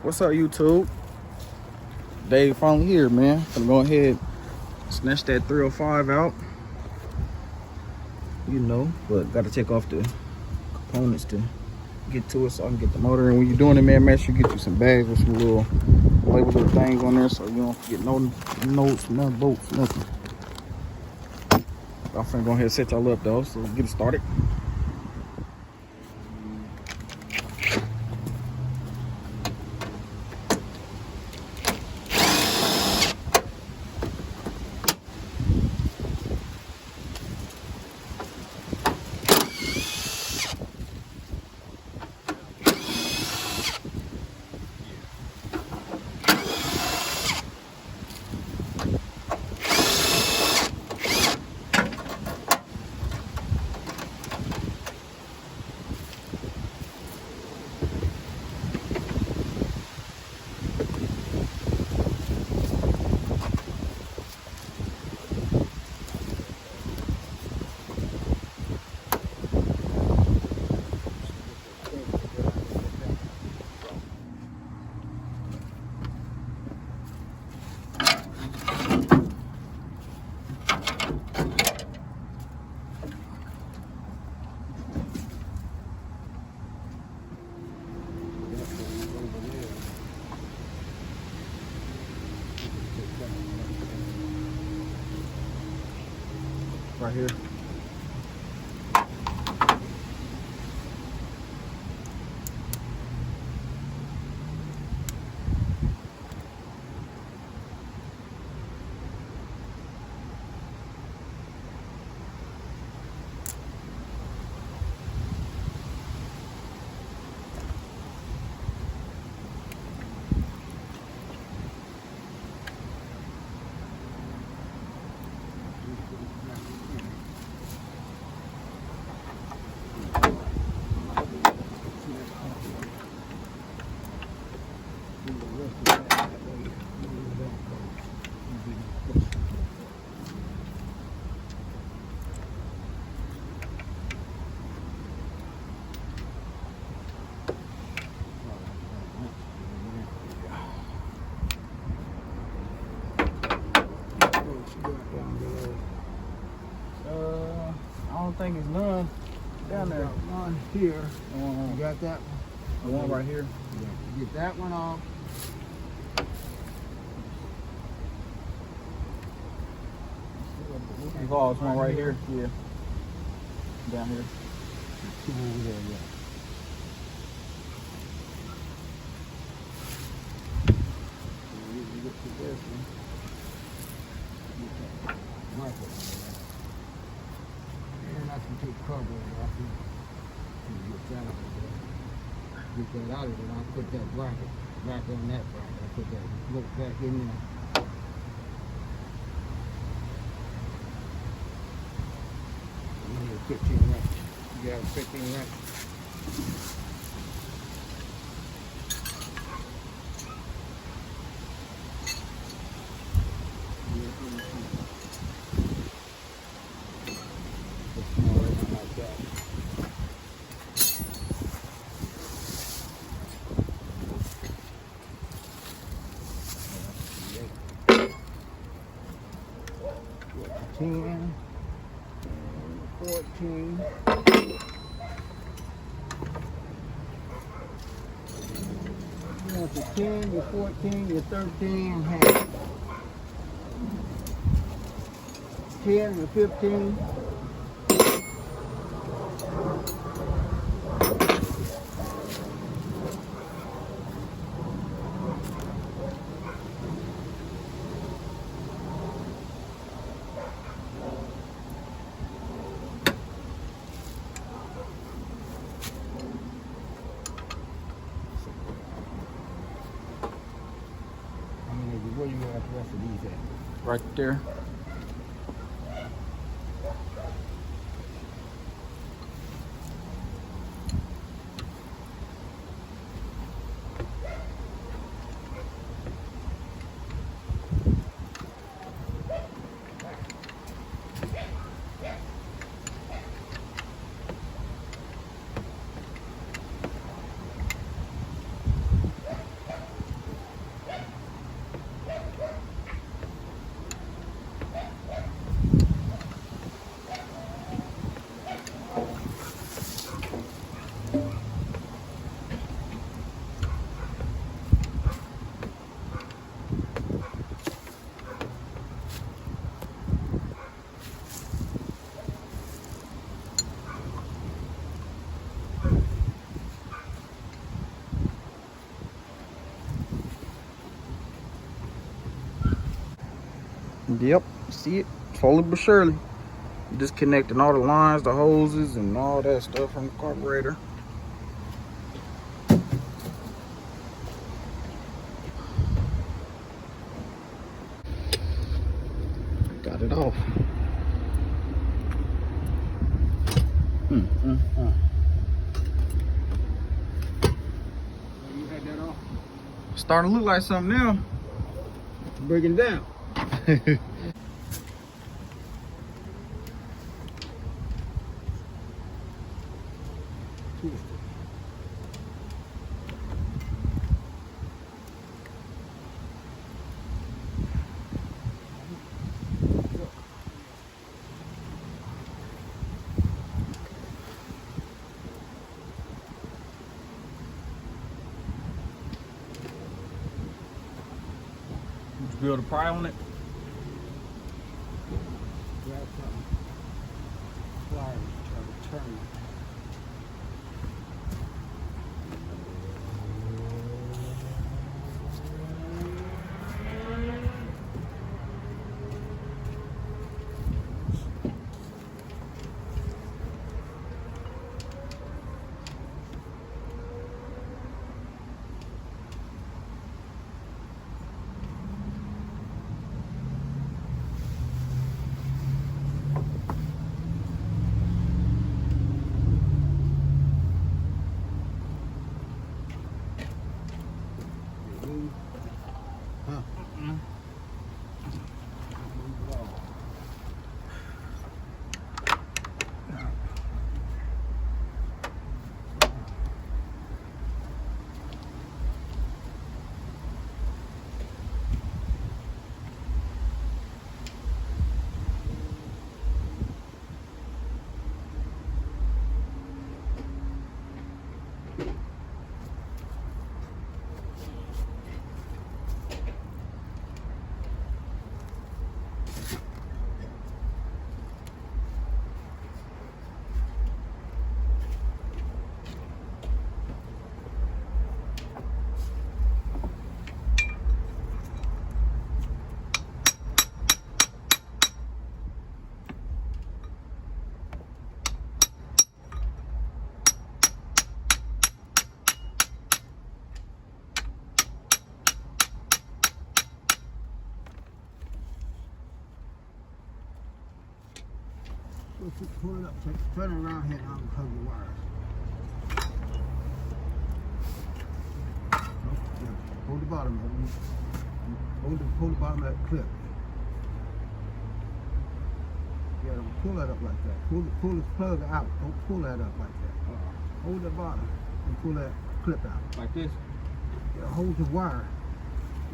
What's up, YouTube? Dave finally here, man. Gonna go ahead, snatch that 305 out. But gotta take off the components to get to it so I can get the motor. And when you're doing it, man, make sure you get you some bags with some little label little things on there so you don't forget no notes, no bolts, nothing. I'm finna go ahead and set y'all up though, so let's get it started. Right here. I don't think it's none down there. One here. You got that one? The one right here. Yeah. Get that one off. Oh, it's one right here. Yeah. Down here. Two over there, yeah. You get to this one. Mark it. And I can take cover off here. Get that out of there. Get that out of there. I'll put that bracket back on that bracket. I'll put that look back in there. You need a 15 wrench. You got a 15 wrench. Ten, 14. You want your 10, your 14, your 13 and half. 10, your 15. Where you got the rest of these at? Right there. Yep, see it? Slowly but surely. Disconnecting all the lines, the hoses, and all that stuff from the carburetor. Got it off. You had that off? Starting to look like something now. Breaking down. Build a pry on it. Grab something. Pliers, try to turn it. Pull it up, turn it around here and I'll hug the wires. Yeah, hold the bottom of it. Hold the bottom of that clip. Yeah, don't pull that up like that. Pull this plug out. Don't pull that up like that. Hold the bottom and pull that clip out. Like this? Yeah, hold the wire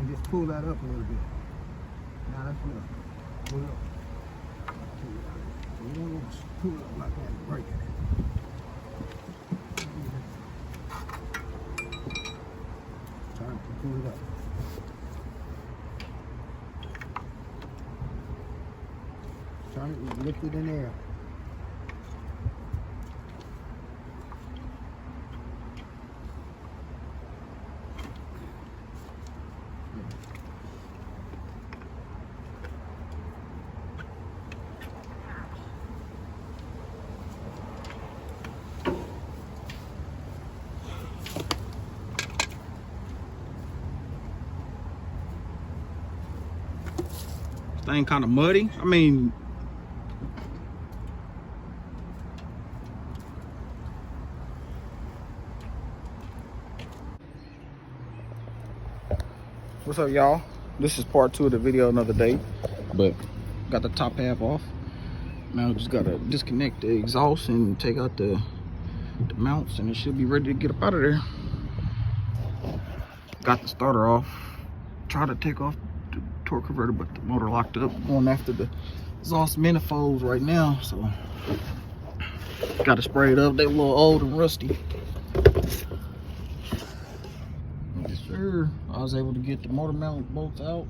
and just pull that up a little bit. Now that's enough. Pull it up. You don't want to pull it up like that and break it. Time to pull it up. Turn it and lift it in there. Thing kind of muddy. I mean, what's up, y'all? This is part 2 of the video another day, but got the top half off. Now just gotta disconnect the exhaust and take out the mounts, and it should be ready to get up out of there. Got the starter off. Tried to take off the torque converter, but the motor locked up. Going after the exhaust manifolds right now, so gotta spray it up. They a little old and rusty. Yes, sir. I was able to get the motor mount bolts out.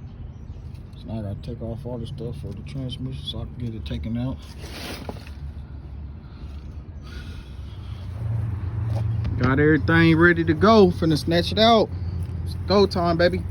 So now I gotta take off all the stuff for the transmission so I can get it taken out. Got everything ready to go. Finna snatch it out. It's go time, baby.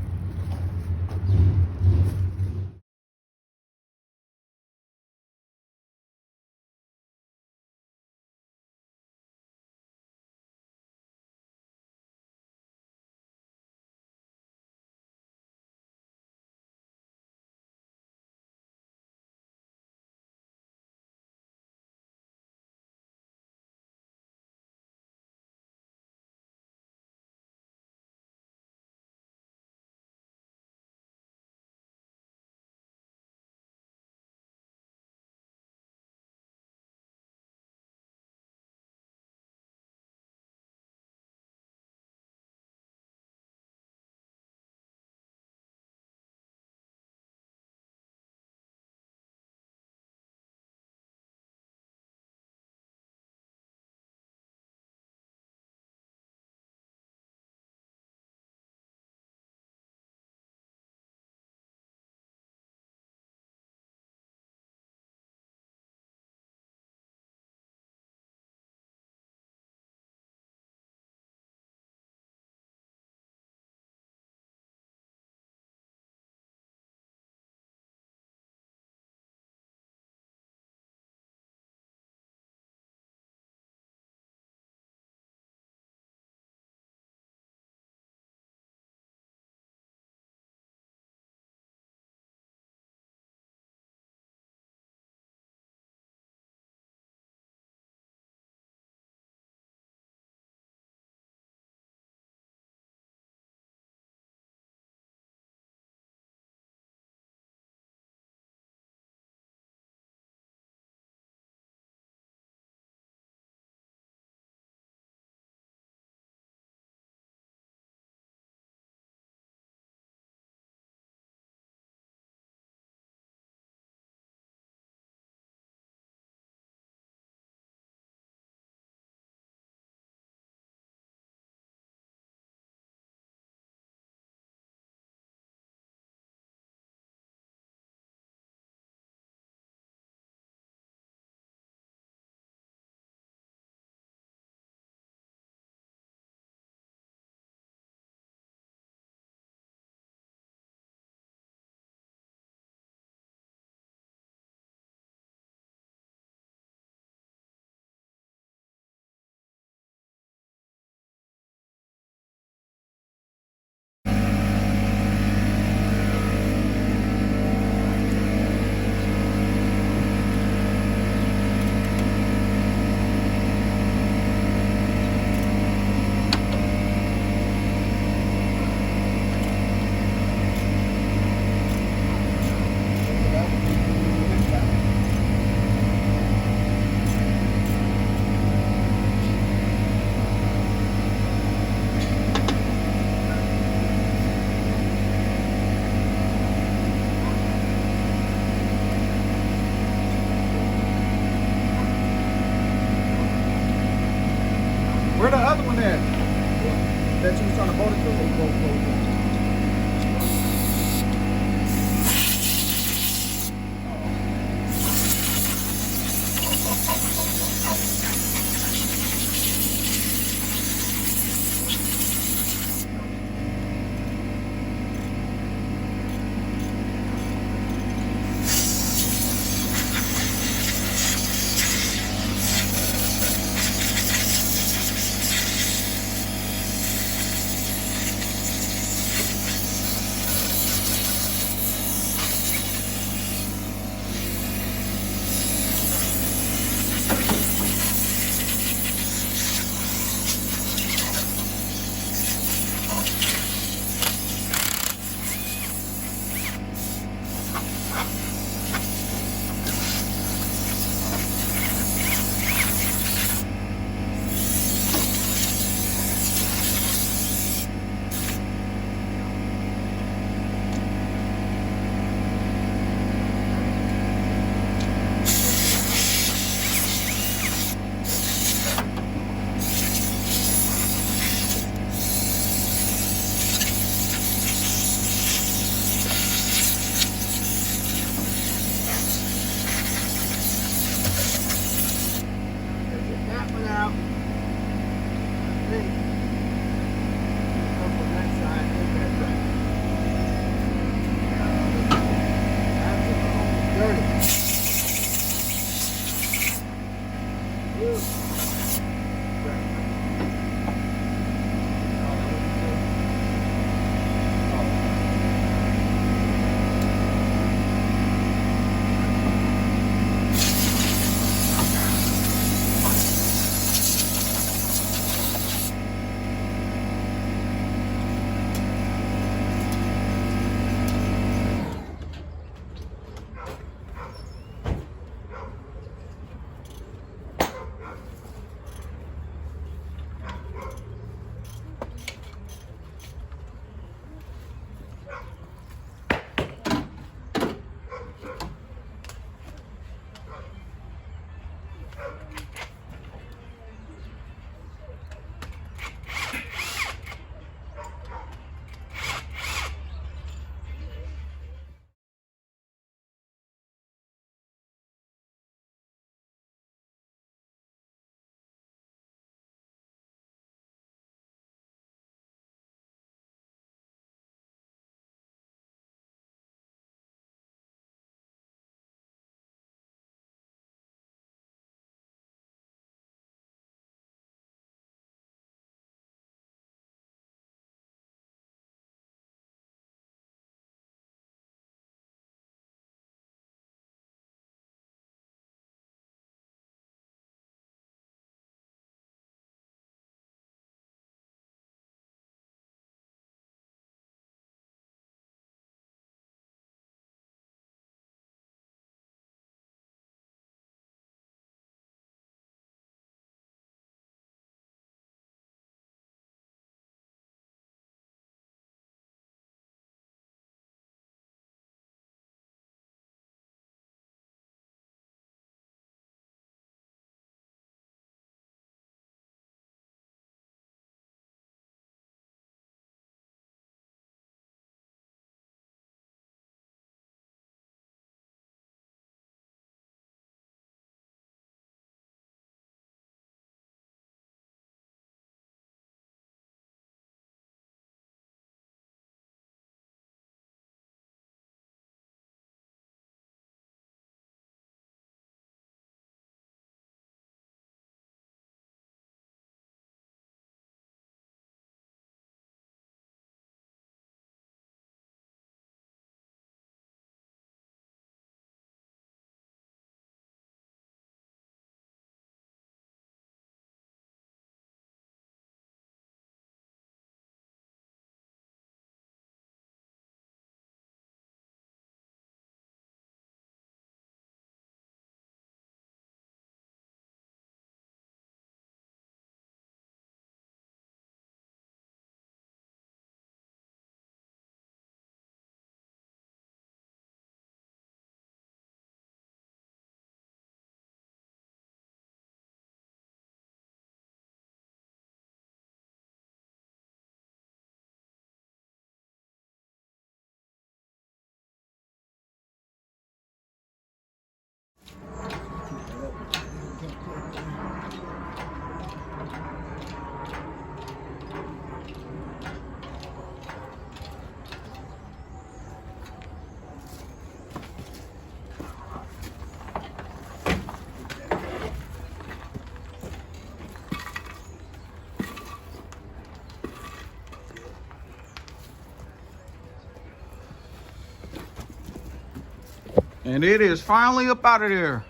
And it is finally up out of there.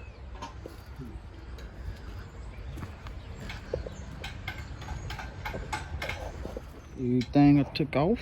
Everything I took off.